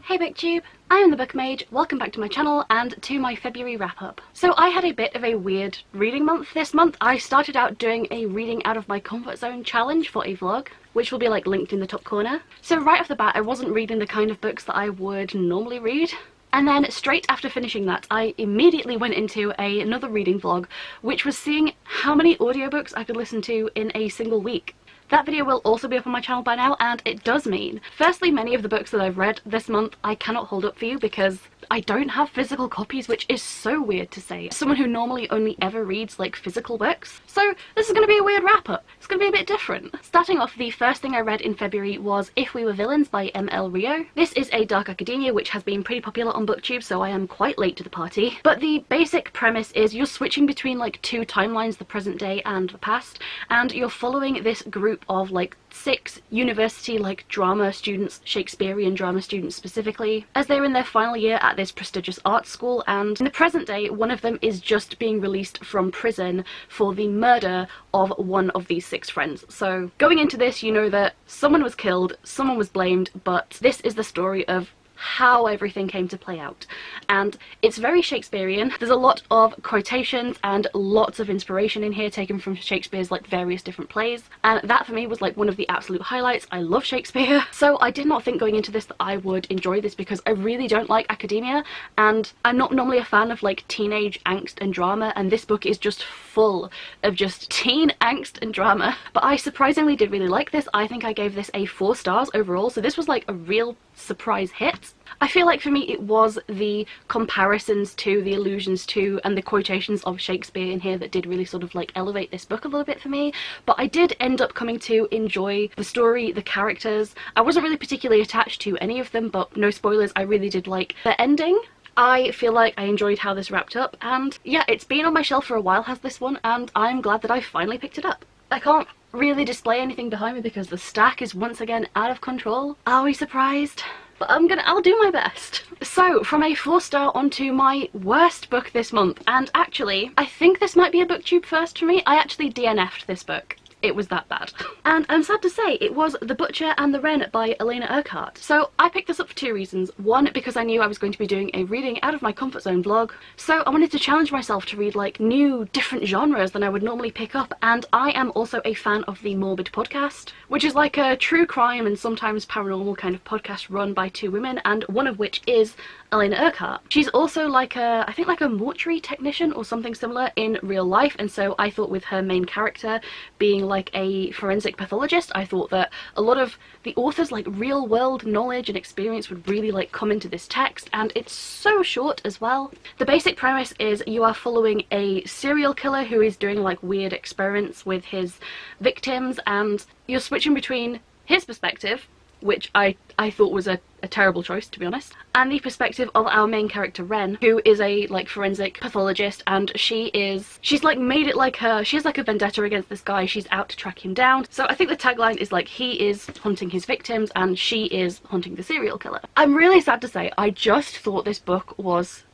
Hey BookTube, I am the Book Mage, welcome back to my channel and to my February wrap up. So I had a bit of a weird reading month this month. I started out doing a reading out of my comfort zone challenge for a vlog, which will be like linked in the top corner. So right off the bat I wasn't reading the kind of books that I would normally read. And then straight after finishing that, I immediately went into another reading vlog, which was seeing how many audiobooks I could listen to in a single week. That video will also be up on my channel by now, and it does mean, firstly, many of the books that I've read this month I cannot hold up for you because I don't have physical copies, which is so weird to say. Someone who normally only ever reads like physical books. So this is going to be a weird wrap up. It's going to be a bit different. Starting off, the first thing I read in February was If We Were Villains by M.L. Rio. This is a dark academia which has been pretty popular on BookTube, so I am quite late to the party. But the basic premise is you're switching between like two timelines, the present day and the past, and you're following this group of like 6 university like drama students, Shakespearean drama students specifically, as they're in their final year at this prestigious art school, and in the present day one of them is just being released from prison for the murder of one of these 6 friends. So going into this you know that someone was killed, someone was blamed, but this is the story of how everything came to play out. And it's very Shakespearean. There's a lot of quotations and lots of inspiration in here taken from Shakespeare's like various different plays, and that for me was like one of the absolute highlights. I love Shakespeare, so I did not think going into this that I would enjoy this because I really don't like academia and I'm not normally a fan of like teenage angst and drama, and this book is just full of just teen angst and drama. But I surprisingly did really like this. I think I gave this a 4 stars overall, so this was like a real surprise hit. I feel like for me it was the comparisons to, the allusions to, and the quotations of Shakespeare in here that did really sort of like elevate this book a little bit for me. But I did end up coming to enjoy the story, the characters. I wasn't really particularly attached to any of them, but no spoilers, I really did like the ending. I feel like I enjoyed how this wrapped up, and yeah, it's been on my shelf for a while, has this one, and I'm glad that I finally picked it up. I can't really display anything behind me because the stack is once again out of control. Are we surprised? But I'll do my best. So from a 4-star onto my worst book this month, and actually I think this might be a BookTube first for me. I actually DNF'd this book. It was that bad. And I'm sad to say it was The Butcher and the Wren by Elena Urquhart. So I picked this up for 2 reasons. One, because I knew I was going to be doing a reading out of my comfort zone vlog, so I wanted to challenge myself to read like new, different genres than I would normally pick up, and I am also a fan of the Morbid podcast, which is like a true crime and sometimes paranormal kind of podcast run by 2 women, and one of which is Elena Urquhart. She's also like I think like a mortuary technician or something similar in real life, and so I thought with her main character being like a forensic pathologist, I thought that a lot of the author's like real world knowledge and experience would really like come into this text, and it's so short as well. The basic premise is you are following a serial killer who is doing like weird experiments with his victims, and you're switching between his perspective, which I thought was a terrible choice, to be honest, and the perspective of our main character Wren, who is a like forensic pathologist, and she's like made it like she has like a vendetta against this guy. She's out to track him down. So I think the tagline is like he is hunting his victims and she is hunting the serial killer. I'm really sad to say I just thought this book was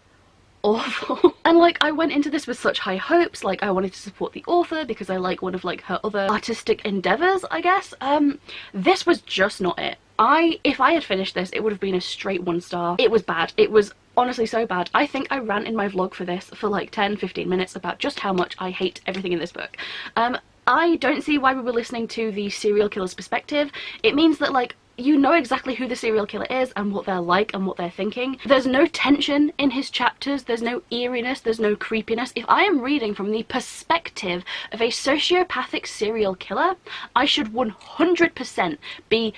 awful. And like I went into this with such high hopes, like I wanted to support the author because I like one of like her other artistic endeavors, I guess. This was just not it. If I had finished this, it would have been a straight 1 star. It was bad. It was honestly so bad. I think I ran in my vlog for this for like 10-15 minutes about just how much I hate everything in this book. I don't see why we were listening to the serial killer's perspective. It means that like you know exactly who the serial killer is and what they're like and what they're thinking. There's no tension in his chapters, there's no eeriness, there's no creepiness. If I am reading from the perspective of a sociopathic serial killer, I should 100% be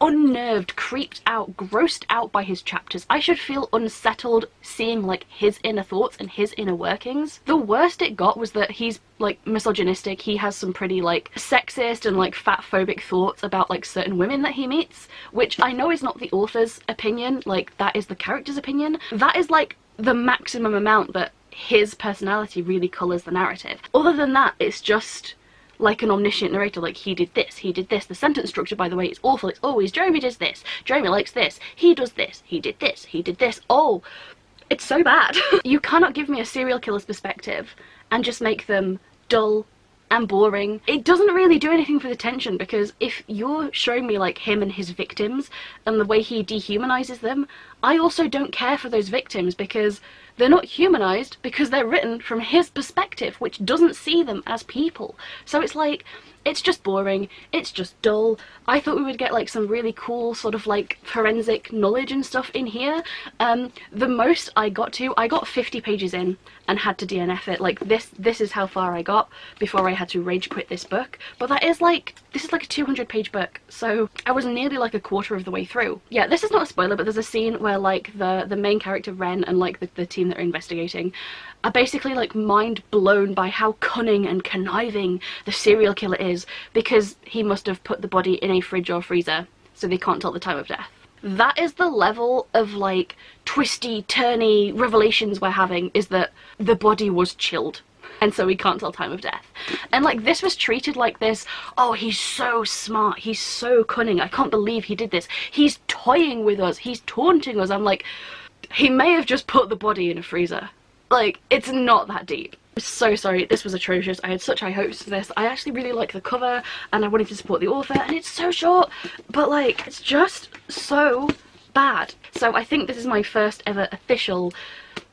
unnerved, creeped out, grossed out by his chapters. I should feel unsettled seeing like his inner thoughts and his inner workings. The worst it got was that he's like misogynistic. He has some pretty like sexist and like fat-phobic thoughts about like certain women that he meets, which I know is not the author's opinion, like that is the character's opinion. That is like the maximum amount that his personality really colours the narrative. Other than that, it's just like an omniscient narrator, like he did this, he did this. The sentence structure, by the way, is awful. It's always Jeremy does this, Jeremy likes this, he does this, he did this, he did this. Oh, it's so bad. You cannot give me a serial killer's perspective and just make them dull, and boring. It doesn't really do anything for the tension, because if you're showing me like him and his victims and the way he dehumanizes them, I also don't care for those victims because they're not humanized, because they're written from his perspective, which doesn't see them as people. So it's like, it's just boring, it's just dull. I thought we would get like some really cool sort of like forensic knowledge and stuff in here. The most I got 50 pages in and had to DNF it. Like this is how far I got before I had to rage quit this book. But that is like, this is like a 200-page book, so I was nearly like a quarter of the way through. Yeah, this is not a spoiler, but there's a scene where like the main character Wren and like the team that are investigating are basically like mind blown by how cunning and conniving the serial killer is, because he must have put the body in a fridge or freezer so they can't tell the time of death. That is the level of like twisty turny revelations we're having, is that the body was chilled and so we can't tell time of death. And like this was treated like this, oh, he's so smart, he's so cunning, I can't believe he did this, he's toying with us, he's taunting us. I'm like, he may have just put the body in a freezer. Like, it's not that deep. I'm so sorry, this was atrocious. I had such high hopes for this. I actually really like the cover and I wanted to support the author, and it's so short, but like, it's just so bad. So I think this is my first ever official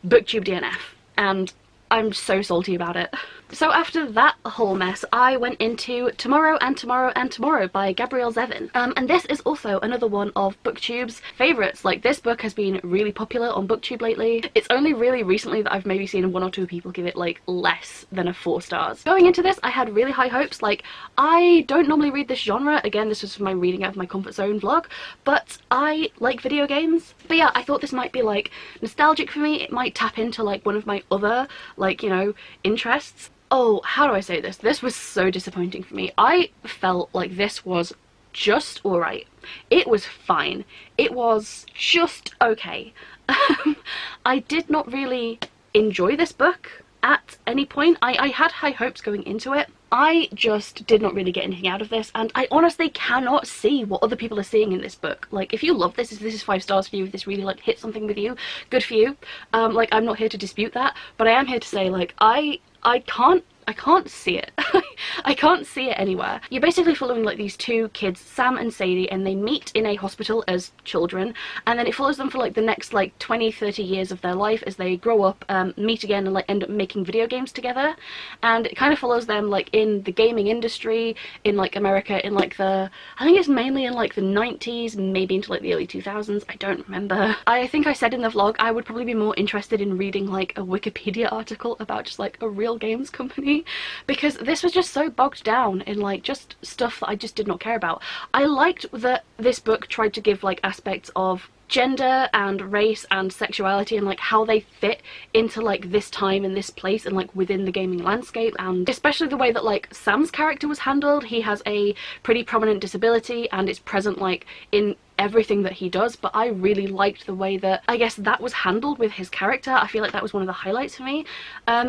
BookTube DNF, and I'm so salty about it. So after that whole mess, I went into Tomorrow and Tomorrow and Tomorrow by Gabrielle Zevin. And this is also another one of BookTube's favourites. Like, this book has been really popular on BookTube lately. It's only really recently that I've maybe seen one or two people give it like less than a 4 stars. Going into this, I had really high hopes. Like, I don't normally read this genre. Again, this was my reading out of my comfort zone vlog, but I like video games. But yeah, I thought this might be like nostalgic for me. It might tap into like one of my other, like, you know, interests. Oh, how do I say this? This was so disappointing for me. I felt like this was just alright. It was fine. It was just okay. I did not really enjoy this book at any point. I had high hopes going into it. I just did not really get anything out of this, and I honestly cannot see what other people are seeing in this book. Like, if you love this, if this is 5 stars for you, if this really like hit something with you, good for you. Like, I'm not here to dispute that, but I am here to say, like, I can't see it. I can't see it anywhere. You're basically following like these 2 kids, Sam and Sadie, and they meet in a hospital as children, and then it follows them for like the next like 20-30 years of their life as they grow up, meet again, and like end up making video games together. And it kind of follows them like in the gaming industry in like America in like the, I think it's mainly in like the 90s, maybe into like the early 2000s, I don't remember. I think I said in the vlog I would probably be more interested in reading like a Wikipedia article about just like a real games company, because this was just so bogged down in like just stuff that I just did not care about. I liked that this book tried to give like aspects of gender and race and sexuality and like how they fit into like this time and this place and like within the gaming landscape, and especially the way that like Sam's character was handled. He has a pretty prominent disability and it's present like in everything that he does, but I really liked the way that, I guess, that was handled with his character. I feel like that was one of the highlights for me.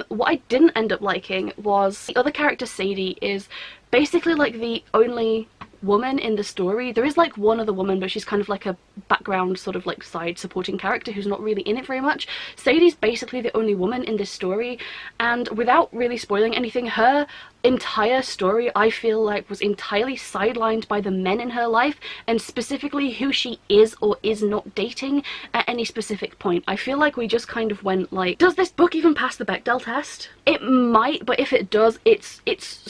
What I didn't end up liking was the other character, Sadie, is basically like the only woman in the story. There is like one other woman, but she's kind of like a background sort of like side supporting character who's not really in it very much. Sadie's basically the only woman in this story, and without really spoiling anything, her entire story I feel like was entirely sidelined by the men in her life, and specifically who she is or is not dating at any specific point. I feel like we just kind of went like, does this book even pass the Bechdel test? It might, but if it does, it's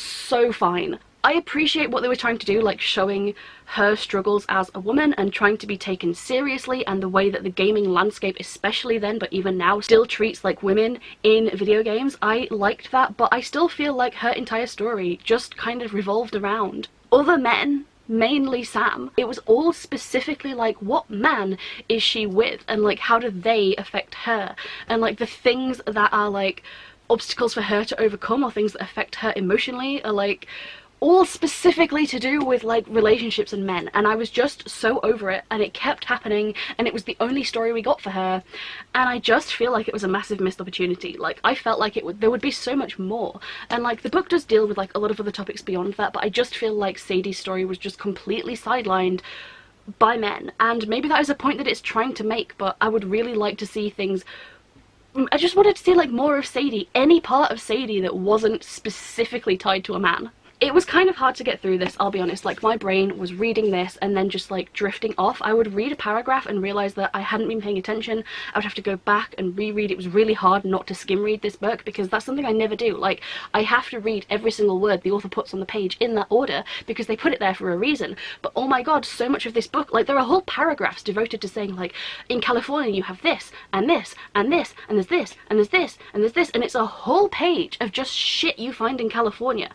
so fine. I appreciate what they were trying to do, like showing her struggles as a woman and trying to be taken seriously, and the way that the gaming landscape, especially then but even now, still treats like women in video games. I liked that, but I still feel like her entire story just kind of revolved around other men, mainly Sam. It was all specifically like, what man is she with, and like how do they affect her, and like the things that are like obstacles for her to overcome or things that affect her emotionally are like all specifically to do with like relationships and men, and I was just so over it, and it kept happening, and it was the only story we got for her, and I just feel like it was a massive missed opportunity. Like, I felt like there would be so much more, and like the book does deal with like a lot of other topics beyond that, but I just feel like Sadie's story was just completely sidelined by men, and maybe that is a point that it's trying to make, but I would really like to see things I just wanted to see like more of Sadie, any part of Sadie that wasn't specifically tied to a man. It was kind of hard to get through this, I'll be honest. Like, my brain was reading this and then just like drifting off. I would read a paragraph and realize that I hadn't been paying attention. I would have to go back and reread. It was really hard not to skim read this book because that's something I never do. Like, I have to read every single word the author puts on the page in that order because they put it there for a reason. But oh my god, so much of this book, like, there are whole paragraphs devoted to saying like, in California you have this and this and this and there's this and there's this and there's this, and it's a whole page of just shit you find in California.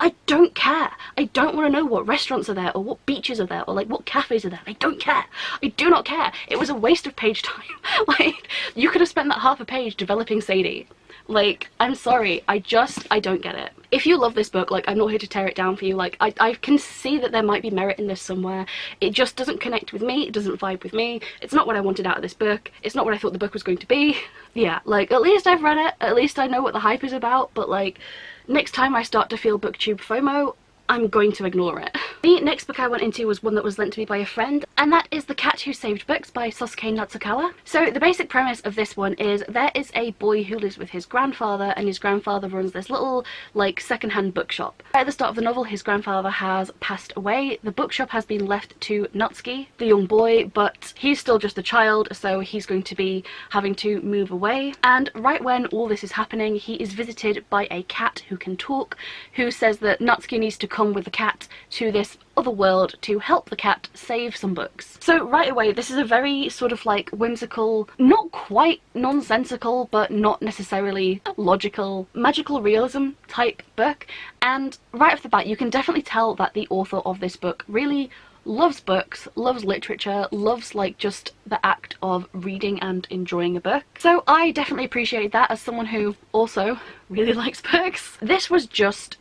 I don't care. I don't want to know what restaurants are there or what beaches are there or like what cafes are there. I don't care. I do not care. It was a waste of page time. Like, you could have spent that half a page developing Sadie. Like, I'm sorry. I don't get it. If you love this book, like, I'm not here to tear it down for you. Like, I can see that there might be merit in this somewhere. It just doesn't connect with me. It doesn't vibe with me. It's not what I wanted out of this book. It's not what I thought the book was going to be. Yeah, like, at least I've read it. At least I know what the hype is about. But, like, next time I start to feel BookTube FOMO, I'm going to ignore it. The next book I went into was one that was lent to me by a friend, and that is The Cat Who Saved Books by Sosuke Natsukawa. So the basic premise of this one is there is a boy who lives with his grandfather, and his grandfather runs this little, like, second-hand bookshop. At the start of the novel, his grandfather has passed away. The bookshop has been left to Natsuki, the young boy, but he's still just a child, so he's going to be having to move away. And right when all this is happening, he is visited by a cat who can talk, who says that Natsuki needs to come with the cat to this other world to help the cat save some books. So right away, this is a very sort of like whimsical, not quite nonsensical, but not necessarily logical, magical realism type book. And right off the bat, you can definitely tell that the author of this book really loves books, loves literature, loves like just the act of reading and enjoying a book. So I definitely appreciate that as someone who also really likes books. This was just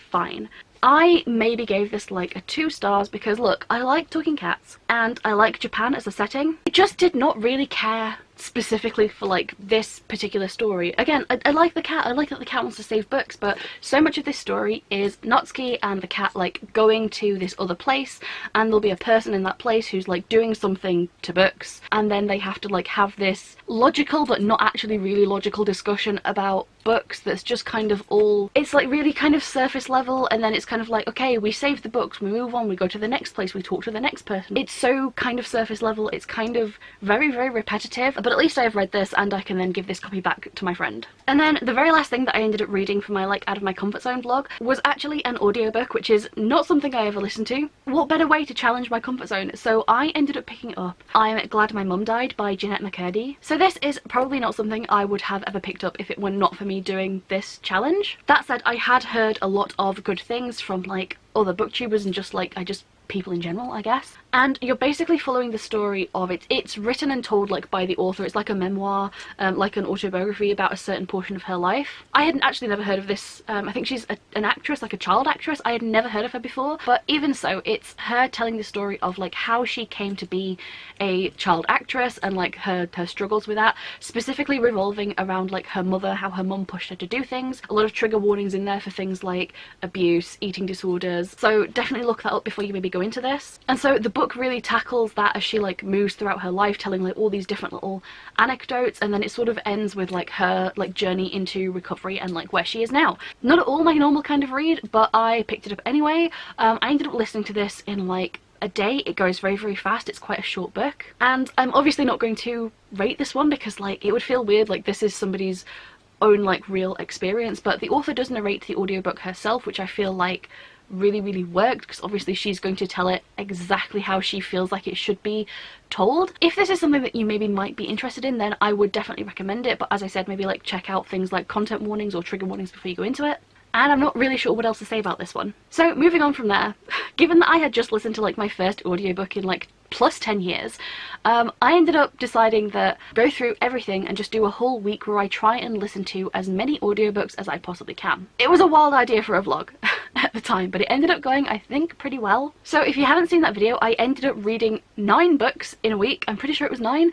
fine. I maybe gave this like a 2 stars because look, I like talking cats and I like Japan as a setting. I just did not really care specifically for like this particular story. Again, I like the cat. I like that the cat wants to save books, but so much of this story is Natsuki and the cat like going to this other place, and there'll be a person in that place who's like doing something to books, and then they have to like have this logical but not actually really logical discussion about books that's just kind of all, it's like really kind of surface level, and then it's kind of like, okay, we save the books, we move on, we go to the next place, we talk to the next person. It's so kind of surface level, it's kind of very, very repetitive, but at least I've read this and I can then give this copy back to my friend. And then the very last thing that I ended up reading for my like out of my comfort zone vlog was actually an audiobook, which is not something I ever listened to. What better way to challenge my comfort zone? So I ended up picking up I'm Glad My Mum Died by Jeanette McCurdy. So this is probably not something I would have ever picked up if it were not for me doing this challenge. That said, I had heard a lot of good things from like other booktubers and just like people in general, I guess. And you're basically following the story of it. It's written and told like by the author. It's like a memoir, like an autobiography about a certain portion of her life. I had actually never heard of this. I think she's an actress, like a child actress. I had never heard of her before, but even so, it's her telling the story of like how she came to be a child actress and like her struggles with that, specifically revolving around like her mother, how her mum pushed her to do things. A lot of trigger warnings in there for things like abuse, eating disorders, so definitely look that up before you maybe go into this. And so the book really tackles that as she like moves throughout her life, telling like all these different little anecdotes, and then it sort of ends with like her like journey into recovery and like where she is now. Not at all my normal kind of read, but I picked it up anyway. I ended up listening to this in like a day. It goes very, very fast. It's quite a short book, and I'm obviously not going to rate this one because like it would feel weird, like this is somebody's own like real experience, but the author does narrate the audiobook herself, which I feel like really, really worked because obviously she's going to tell it exactly how she feels like it should be told. If this is something that you maybe might be interested in, then I would definitely recommend it, but as I said, maybe like check out things like content warnings or trigger warnings before you go into it. And I'm not really sure what else to say about this one. So moving on from there, given that I had just listened to like my first audiobook in like plus 10 years, I ended up deciding that go through everything and just do a whole week where I try and listen to as many audiobooks as I possibly can. It was a wild idea for a vlog. at the time, but it ended up going, I think, pretty well. So if you haven't seen that video, I ended up reading 9 books in a week. I'm pretty sure it was 9.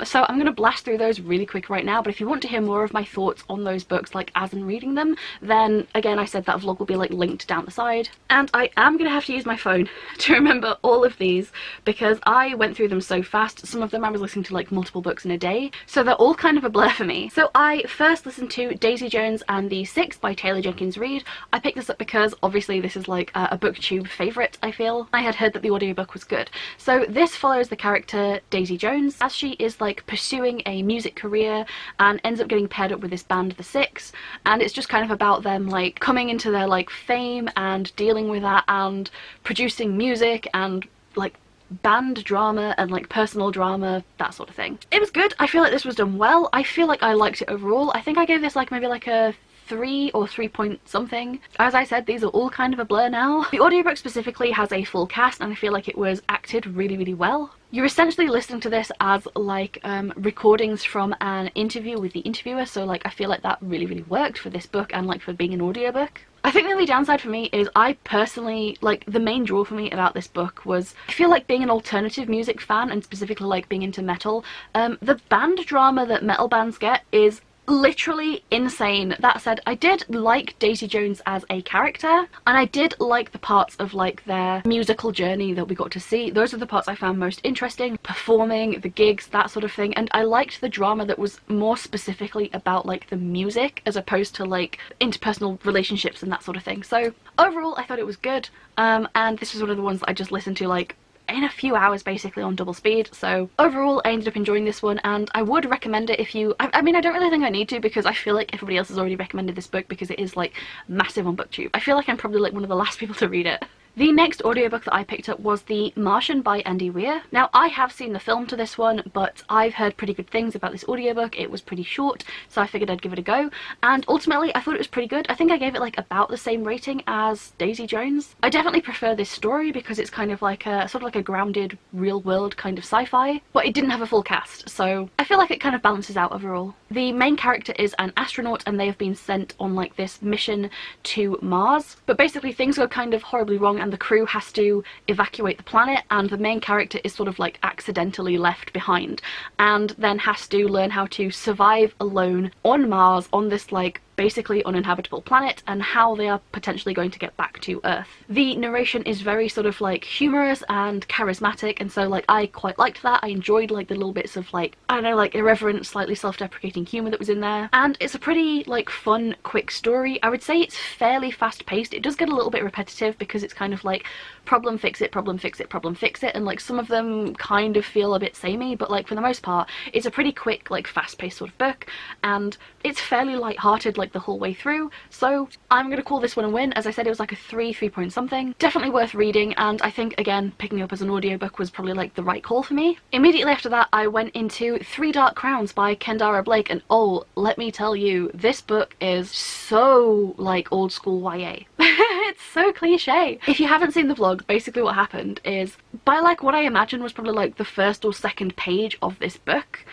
So I'm going to blast through those really quick right now, but if you want to hear more of my thoughts on those books, like as I'm reading them, then again, I said that vlog will be like linked down the side. And I am going to have to use my phone to remember all of these because I went through them so fast. Some of them I was listening to like multiple books in a day, so they're all kind of a blur for me. So I first listened to Daisy Jones and the Six by Taylor Jenkins Reid. I picked this up because obviously this is like a BookTube favourite, I feel. I had heard that the audiobook was good. So this follows the character Daisy Jones as she is like pursuing a music career and ends up getting paired up with this band, the Six, and it's just kind of about them like coming into their like fame and dealing with that and producing music and like band drama and like personal drama, that sort of thing. It was good. I feel like this was done well. I feel like I liked it overall. I think I gave this like maybe like a 3 or 3 point something. As I said, these are all kind of a blur now. The audiobook specifically has a full cast and I feel like it was acted really, really well. You're essentially listening to this as like recordings from an interview with the interviewer, so like I feel like that really, really worked for this book and like for being an audiobook. I think the only downside for me is I personally, like the main draw for me about this book was I feel like being an alternative music fan and specifically like being into metal, the band drama that metal bands get is literally insane. That said, I did like Daisy Jones as a character and I did like the parts of like their musical journey that we got to see. Those are the parts I found most interesting, performing, the gigs, that sort of thing, and I liked the drama that was more specifically about like the music as opposed to like interpersonal relationships and that sort of thing. So overall I thought it was good, and this was one of the ones that I just listened to like in a few hours basically on double speed. So overall I ended up enjoying this one and I would recommend it if you, I mean I don't really think I need to because I feel like everybody else has already recommended this book because it is like massive on BookTube. I feel like I'm probably like one of the last people to read it. The next audiobook that I picked up was The Martian by Andy Weir. Now I have seen the film to this one, but I've heard pretty good things about this audiobook. It was pretty short, so I figured I'd give it a go, and ultimately I thought it was pretty good. I think I gave it like about the same rating as Daisy Jones. I definitely prefer this story because it's kind of like a sort of like a grounded real world kind of sci-fi, but it didn't have a full cast, so I feel like it kind of balances out overall. The main character is an astronaut and they have been sent on like this mission to Mars, but basically things go kind of horribly wrong and the crew has to evacuate the planet, and the main character is sort of like accidentally left behind and then has to learn how to survive alone on Mars on this like basically uninhabitable planet and how they are potentially going to get back to Earth. The narration is very sort of like humorous and charismatic, and so like I quite liked that. I enjoyed like the little bits of like, I don't know, like irreverent, slightly self-deprecating humour that was in there, and it's a pretty like fun, quick story. I would say it's fairly fast-paced. It does get a little bit repetitive because it's kind of like problem fix it, problem fix it, problem fix it, and like some of them kind of feel a bit samey, but like for the most part it's a pretty quick like fast-paced sort of book and it's fairly light-hearted like the whole way through, so I'm gonna call this one a win. As I said, it was like a 3 point something. Definitely worth reading, and I think again picking up as an audiobook was probably like the right call for me. Immediately after that I went into Three Dark Crowns by Kendara Blake, and oh, let me tell you, this book is so like old school YA. It's so cliche. If you haven't seen the vlog, basically what happened is by like what I imagine was probably like the first or second page of this book,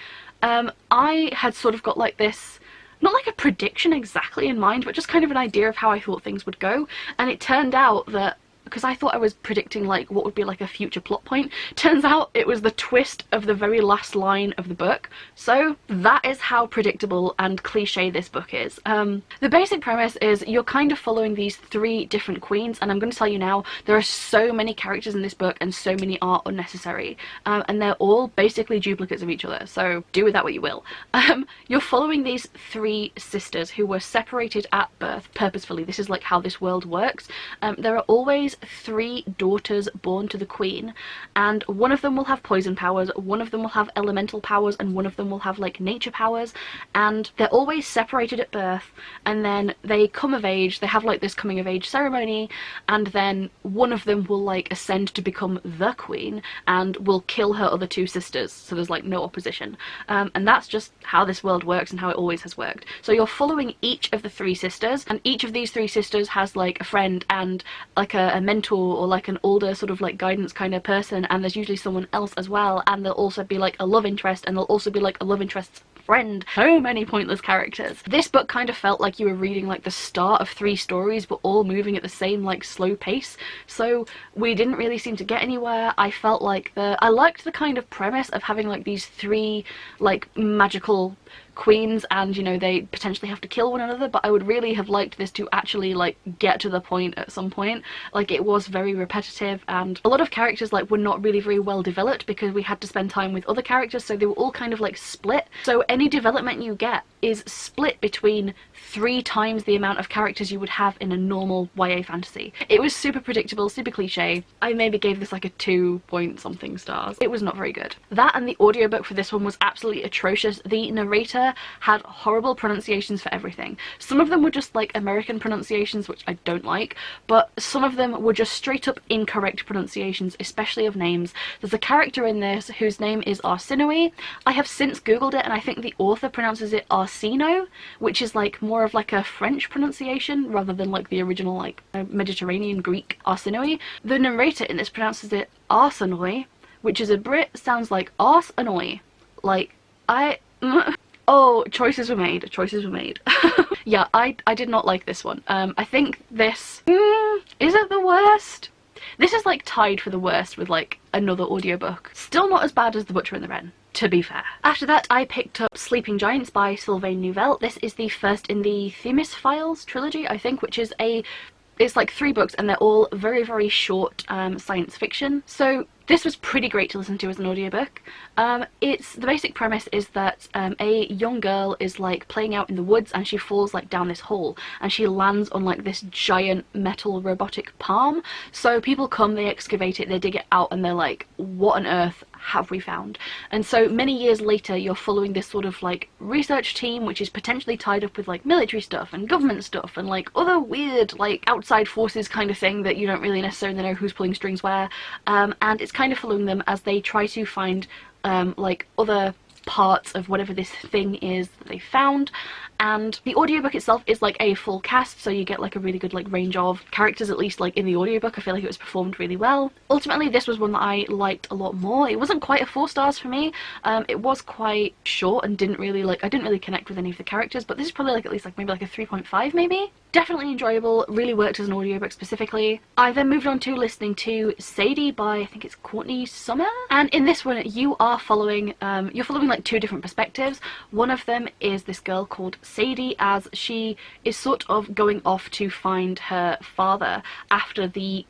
I had sort of got like this, not like a prediction exactly in mind, but just kind of an idea of how I thought things would go, and it turned out that because I thought I was predicting like what would be like a future plot point, turns out it was the twist of the very last line of the book. So that is how predictable and cliche this book is. The basic premise is you're kind of following these 3 different queens, and I'm going to tell you now, there are so many characters in this book and so many are unnecessary, and they're all basically duplicates of each other, so do with that what you will. You're following these 3 sisters who were separated at birth purposefully. This is like how this world works. There are always 3 daughters born to the queen, and one of them will have poison powers, one of them will have elemental powers, and one of them will have like nature powers, and they're always separated at birth, and then they come of age, they have like this coming of age ceremony, and then one of them will like ascend to become the queen and will kill her other 2 sisters, so there's like no opposition, and that's just how this world works and how it always has worked. So you're following each of the 3 sisters, and each of these 3 sisters has like a friend and like a mentor or like an older sort of like guidance kind of person, and there's usually someone else as well, and there'll also be like a love interest, and there'll also be like a love interest's friend. So many pointless characters. This book kind of felt like you were reading like the start of 3 stories, but all moving at the same like slow pace, so we didn't really seem to get anywhere. I felt like I liked the kind of premise of having like these 3 like magical queens, and you know, they potentially have to kill one another, but I would really have liked this to actually like get to the point at some point. Like, it was very repetitive, and a lot of characters like were not really very well developed because we had to spend time with other characters, so they were all kind of like split. So any development you get is split between 3 times the amount of characters you would have in a normal YA fantasy. It was super predictable, super cliche. I maybe gave this like a 2 point something stars. It was not very good. That and the audiobook for this one was absolutely atrocious. The narrator had horrible pronunciations for everything. Some of them were just like American pronunciations, which I don't like, but some of them were just straight up incorrect pronunciations, especially of names. There's a character in this whose name is Arsinoe. I have since googled it, and I think the author pronounces it Arsino, which is like more of like a French pronunciation rather than like the original like Mediterranean Greek Arsinoe. The narrator in this pronounces it Arsinoe, which as a Brit sounds like arse annoy. Like, oh, choices were made. Choices were made. Yeah, I did not like this one. I think this is it the worst? This is like tied for the worst with like another audiobook. Still not as bad as The Butcher and the Wren, to be fair. After that, I picked up Sleeping Giants by Sylvain Neuvel. This is the first in the Themis Files trilogy, I think, which is it's like 3 books, and they're all very, very short science fiction. So this was pretty great to listen to as an audiobook. The basic premise is that a young girl is like playing out in the woods, and she falls like down this hole, and she lands on like this giant metal robotic palm. So people come, they excavate it, they dig it out, and they're like, what on earth have we found? And so many years later, you're following this sort of like research team, which is potentially tied up with like military stuff and government stuff and like other weird like outside forces kind of thing that you don't really necessarily know who's pulling strings where, and it's kind of following them as they try to find like other parts of whatever this thing is that they found. And the audiobook itself is like a full cast, so you get like a really good like range of characters, at least like in the audiobook. I feel like it was performed really well. Ultimately, this was one that I liked a lot more. It wasn't quite a 4 stars for me. It was quite short and I didn't really connect with any of the characters, but this is probably like at least like maybe like a 3.5 maybe. Definitely enjoyable, really worked as an audiobook specifically. I then moved on to listening to Sadie by, I think it's Courtney Summer, and in this one you are following like 2 different perspectives. One of them is this girl called Sadie, as she is sort of going off to find her father after the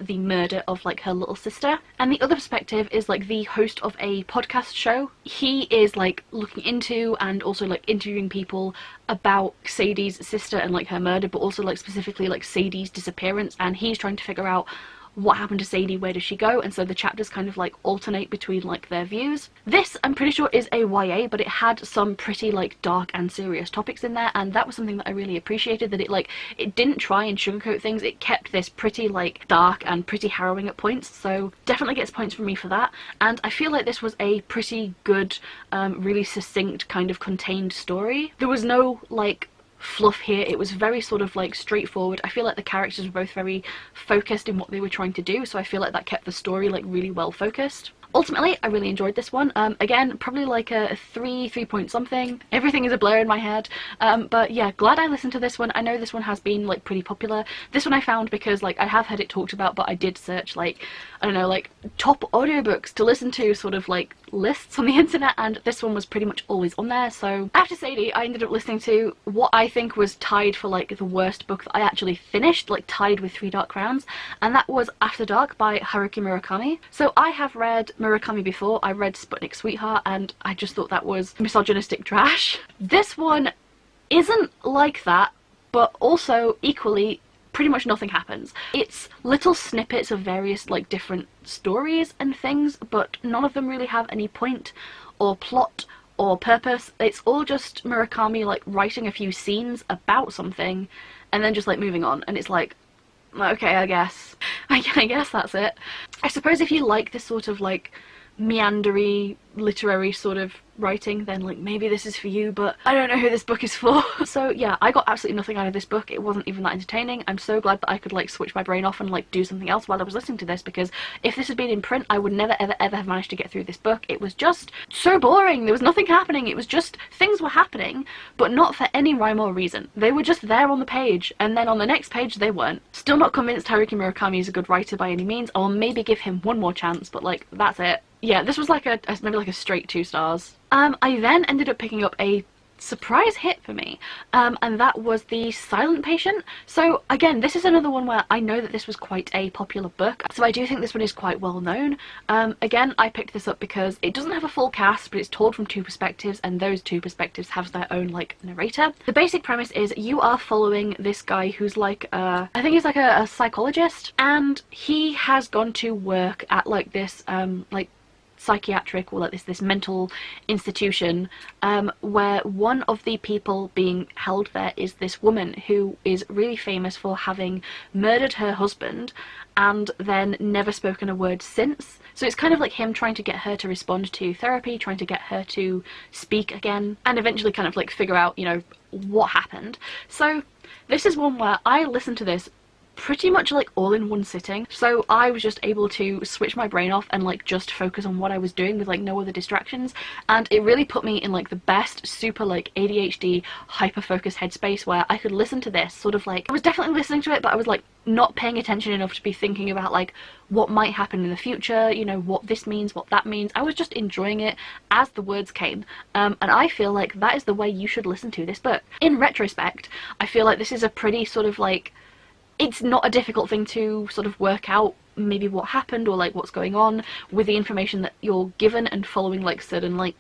murder of like her little sister, and the other perspective is like the host of a podcast show. He is like looking into and also like interviewing people about Sadie's sister and like her murder, but also like specifically like Sadie's disappearance, and he's trying to figure out what happened to Sadie, where does she go, and so the chapters kind of like alternate between like their views. This, I'm pretty sure, is a YA, but it had some pretty like dark and serious topics in there, and that was something that I really appreciated, that it didn't try and sugarcoat things. It kept this pretty like dark and pretty harrowing at points, so definitely gets points from me for that. And I feel like this was a pretty good, really succinct kind of contained story. There was no like fluff here. It was very sort of like straightforward. I feel like the characters were both very focused in what they were trying to do, so I feel like that kept the story like really well focused. Ultimately, I really enjoyed this one. Again, probably like a 3 point something. Everything is a blur in my head. But yeah, glad I listened to this one. I know this one has been like pretty popular. This one I found because like I have heard it talked about, but I did search like, I don't know, like top audiobooks to listen to sort of like lists on the internet, and this one was pretty much always on there. So after Sadie, I ended up listening to what I think was tied for like the worst book that I actually finished, like tied with 3 Dark Crowns, and that was After Dark by Haruki Murakami. So I have read Murakami before. I read Sputnik Sweetheart, and I just thought that was misogynistic trash. This one isn't like that, but also equally pretty much nothing happens. It's little snippets of various like different stories and things, but none of them really have any point or plot or purpose. It's all just Murakami like writing a few scenes about something and then just like moving on, and it's like, okay, I guess that's it. I suppose if you like this sort of like meandery literary sort of writing, then like maybe this is for you, but I don't know who this book is for. So yeah, I got absolutely nothing out of this book. It wasn't even that entertaining. I'm so glad that I could like switch my brain off and like do something else while I was listening to this, because if this had been in print I would never ever ever have managed to get through this book. It was just so boring. There was nothing happening. It was just things were happening, but not for any rhyme or reason. They were just there on the page, and then on the next page they weren't. Still not convinced Haruki Murakami is a good writer by any means. I'll maybe give him one more chance, but like that's it. Yeah, this was like maybe like a straight 2 stars. I then ended up picking up a surprise hit for me, and that was The Silent Patient. So again, this is another one where I know that this was quite a popular book, so I do think this one is quite well known. Again, I picked this up because it doesn't have a full cast, but it's told from 2 perspectives, and those 2 perspectives have their own like narrator. The basic premise is you are following this guy who's like I think he's like a psychologist, and he has gone to work at like this like psychiatric or like this mental institution, where one of the people being held there is this woman who is really famous for having murdered her husband and then never spoken a word since. So it's kind of like him trying to get her to respond to therapy, trying to get her to speak again, and eventually kind of like figure out, you know, what happened. So this is one where I listened to this pretty much like all in one sitting, so I was just able to switch my brain off and like just focus on what I was doing with like no other distractions, and it really put me in like the best super like ADHD hyper focused headspace where I could listen to this sort of like, I was definitely listening to it, but I was like not paying attention enough to be thinking about like what might happen in the future, you know, what this means, what that means. I was just enjoying it as the words came, and I feel like that is the way you should listen to this book. In retrospect, I feel like this is a pretty sort of like, it's not a difficult thing to sort of work out maybe what happened or like what's going on with the information that you're given and following like certain like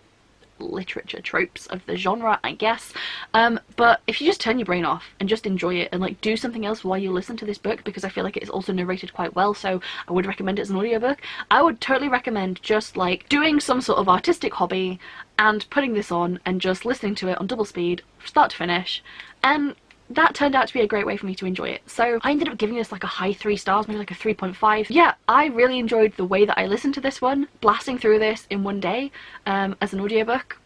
literature tropes of the genre, I guess. But if you just turn your brain off and just enjoy it and like do something else while you listen to this book, because I feel like it's also narrated quite well, so I would recommend it as an audiobook. I would totally recommend just like doing some sort of artistic hobby and putting this on and just listening to it on double speed, start to finish, and that turned out to be a great way for me to enjoy it. So I ended up giving this like a high 3 stars, maybe like a 3.5. Yeah, I really enjoyed the way that I listened to this one. Blasting through this in one day as an audiobook,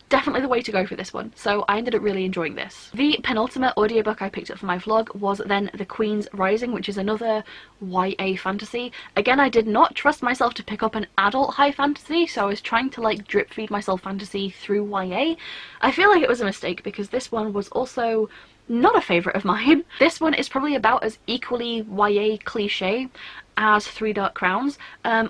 definitely the way to go for this one. So I ended up really enjoying this. The penultimate audiobook I picked up for my vlog was then The Queen's Rising, which is another YA fantasy. Again, I did not trust myself to pick up an adult high fantasy, so I was trying to like drip feed myself fantasy through YA. I feel like it was a mistake because this one was also not a favourite of mine. This one is probably about as equally YA cliche as Three Dark Crowns,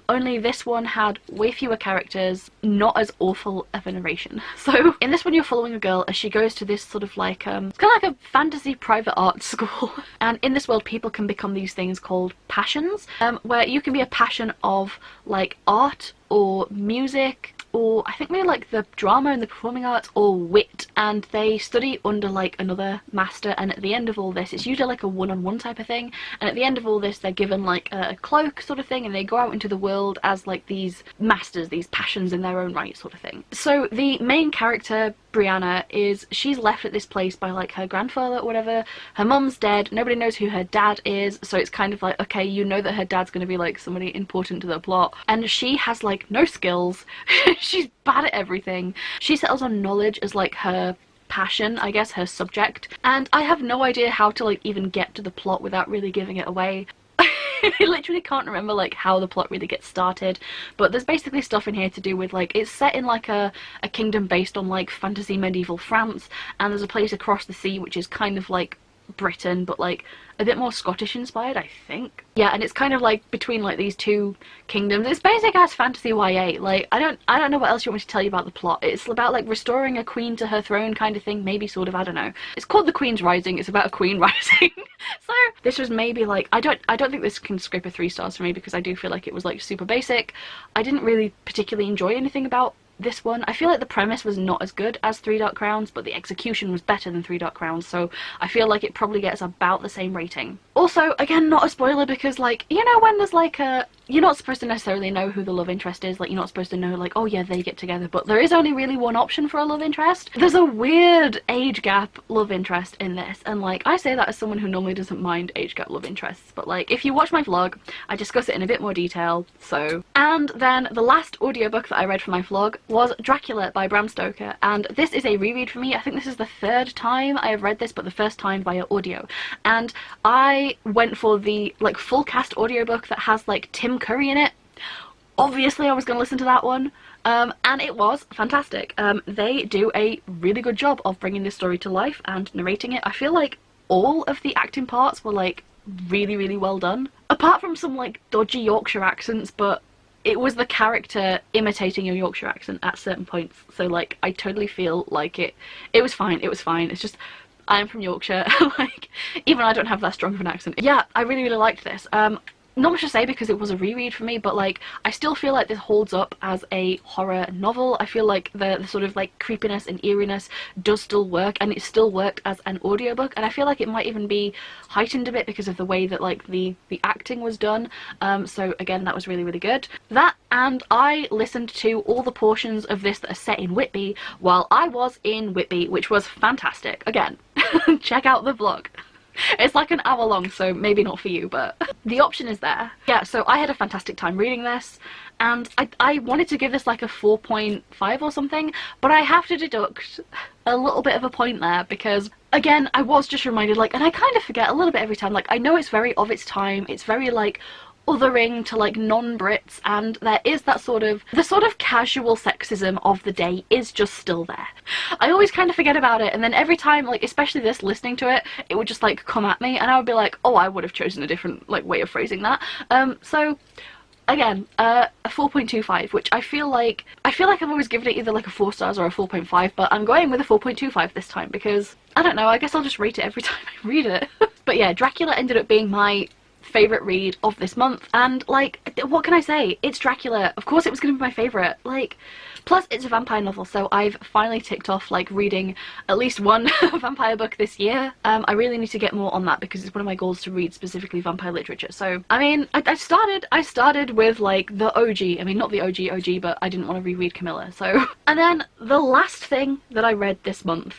only this one had way fewer characters, not as awful of a narration. So in this one you're following a girl as she goes to this sort of like, it's kind of like a fantasy private art school, and in this world people can become these things called passions, where you can be a passion of like art or music, or I think maybe like the drama and the performing arts, or wit, and they study under like another master, and at the end of all this, it's usually like a one-on-one type of thing, and at the end of all this they're given like a cloak sort of thing, and they go out into the world as like these masters, these passions in their own right sort of thing. So the main character, Brianna, she's left at this place by like her grandfather or whatever. Her mum's dead, nobody knows who her dad is, so it's kind of like, okay, you know that her dad's gonna be like somebody important to the plot, and she has like no skills. She's bad at everything. She settles on knowledge as like her passion, I guess, her subject, and I have no idea how to like even get to the plot without really giving it away. I literally can't remember like how the plot really gets started, but there's basically stuff in here to do with like, it's set in like a kingdom based on like fantasy medieval France, and there's a place across the sea which is kind of like Britain, but like a bit more Scottish inspired, I think. Yeah, and it's kind of like between like these two kingdoms. It's basic ass fantasy YA. Like I don't know what else you want me to tell you about the plot. It's about like restoring a queen to her throne kind of thing, maybe, sort of, I don't know. It's called The Queen's Rising. It's about a queen rising. So this was maybe like, I don't think this can scrape a 3 stars for me, because I do feel like it was like super basic. I didn't really particularly enjoy anything about this one. I feel like the premise was not as good as Three Dark Crowns, but the execution was better than Three Dark Crowns, so I feel like it probably gets about the same rating. Also, again, not a spoiler, because like, you know when there's like a you're not supposed to necessarily know who the love interest is. Like, you're not supposed to know, like, oh yeah, they get together, but there is only really one option for a love interest. There's a weird age gap love interest in this, and like, I say that as someone who normally doesn't mind age gap love interests, but like, if you watch my vlog, I discuss it in a bit more detail, so. And then the last audiobook that I read for my vlog was Dracula by Bram Stoker, and this is a reread for me. I think this is the third time I have read this, but the first time via audio, and I went for the like full cast audiobook that has like Tim Curry in it. Obviously I was going to listen to that one, and it was fantastic. They do a really good job of bringing this story to life and narrating it. I feel like all of the acting parts were like really well done, apart from some like dodgy Yorkshire accents, but it was the character imitating a Yorkshire accent at certain points, so like I totally feel like it was fine. It's just I'm from Yorkshire, like, even I don't have that strong of an accent. Yeah, I really liked this. Not much to say because it was a reread for me, but like, I still feel like this holds up as a horror novel. I feel like the sort of like creepiness and eeriness does still work, and it still worked as an audiobook, and I feel like it might even be heightened a bit because of the way that like the acting was done. So again, that was really good. That, and I listened to all the portions of this that are set in Whitby while I was in Whitby, which was fantastic. Again, check out the vlog. It's like an hour long, so maybe not for you, but the option is there. Yeah, so I had a fantastic time reading this, and I wanted to give this like a 4.5 or something, but I have to deduct a little bit of a point there because, again, I was just reminded, like, and I kind of forget a little bit every time, like, I know it's very of its time, it's very like othering to like non-Brits, and there is that sort of, the sort of casual sexism of the day is just still there. I always kind of forget about it, and then every time, like especially this, listening to it, it would just like come at me, and I would be like, oh, I would have chosen a different like way of phrasing that. So again, a 4.25, which I feel like I've always given it either like a 4 stars or a 4.5, but I'm going with a 4.25 this time because, I don't know, I guess I'll just rate it every time I read it. But yeah, Dracula ended up being my favourite read of this month, and like, what can I say? It's Dracula. Of course it was going to be my favourite. Like, plus it's a vampire novel, so I've finally ticked off like reading at least one vampire book this year. I really need to get more on that because it's one of my goals to read specifically vampire literature. So I mean, I started with like the OG. I mean, not the OG, but I didn't want to reread Camilla, so. And then the last thing that I read this month,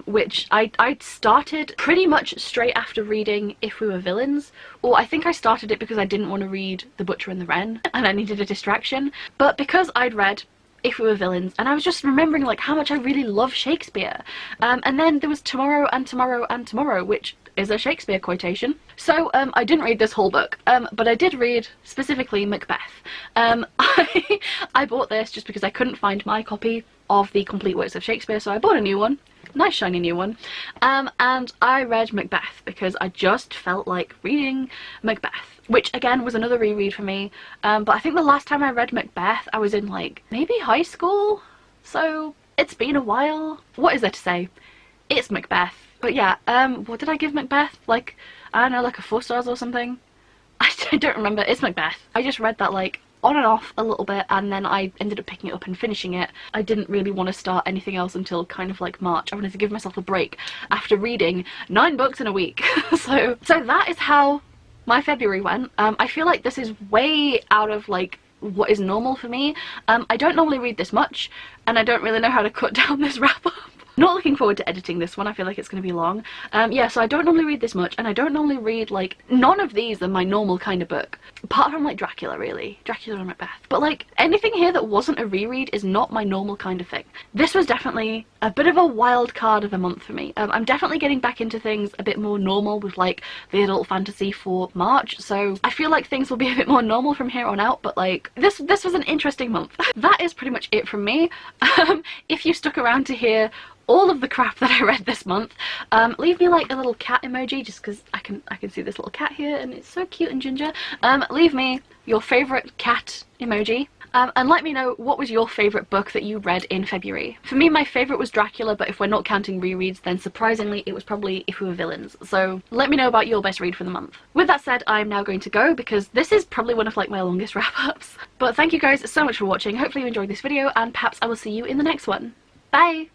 which I started pretty much straight after reading If We Were Villains, or I think I started it because I didn't want to read The Butcher and the Wren and I needed a distraction, but because I'd read If We Were Villains and I was just remembering like how much I really love Shakespeare, and then there was Tomorrow and Tomorrow and Tomorrow, which is a Shakespeare quotation. So I didn't read this whole book, but I did read specifically Macbeth. I bought this just because I couldn't find my copy of the complete works of Shakespeare, so I bought a new one. Nice shiny new one, and I read Macbeth because I just felt like reading Macbeth, which again was another reread for me, but I think the last time I read Macbeth I was in like maybe high school, so it's been a while. What is there to say? It's Macbeth. But yeah, what did I give Macbeth? Like, I don't know, like a 4 stars or something? I don't remember. It's Macbeth. I just read that like on and off a little bit, and then I ended up picking it up and finishing it. I didn't really want to start anything else until kind of like March. I wanted to give myself a break after reading 9 books in a week. so that is how my February went. I feel like this is way out of like what is normal for me. I don't normally read this much, and I don't really know how to cut down this wrap up. Not looking forward to editing this one. I feel like it's going to be long. Yeah, so I don't normally read this much, and I don't normally read, like, none of these are my normal kind of book. Apart from, like, Dracula, really. Dracula and Macbeth. But, like, anything here that wasn't a reread is not my normal kind of thing. This was definitely a bit of a wild card of a month for me. I'm definitely getting back into things a bit more normal with, like, the adult fantasy for March, so I feel like things will be a bit more normal from here on out, but, like, this was an interesting month. That is pretty much it from me. If you stuck around to hear all of the crap that I read this month, leave me like a little cat emoji just because I can see this little cat here and it's so cute and ginger. Leave me your favourite cat emoji, and let me know what was your favourite book that you read in February. For me, my favourite was Dracula, but if we're not counting rereads, then surprisingly it was probably If We Were Villains. So let me know about your best read for the month. With that said, I'm now going to go because this is probably one of like my longest wrap-ups. But thank you guys so much for watching. Hopefully you enjoyed this video, and perhaps I will see you in the next one. Bye!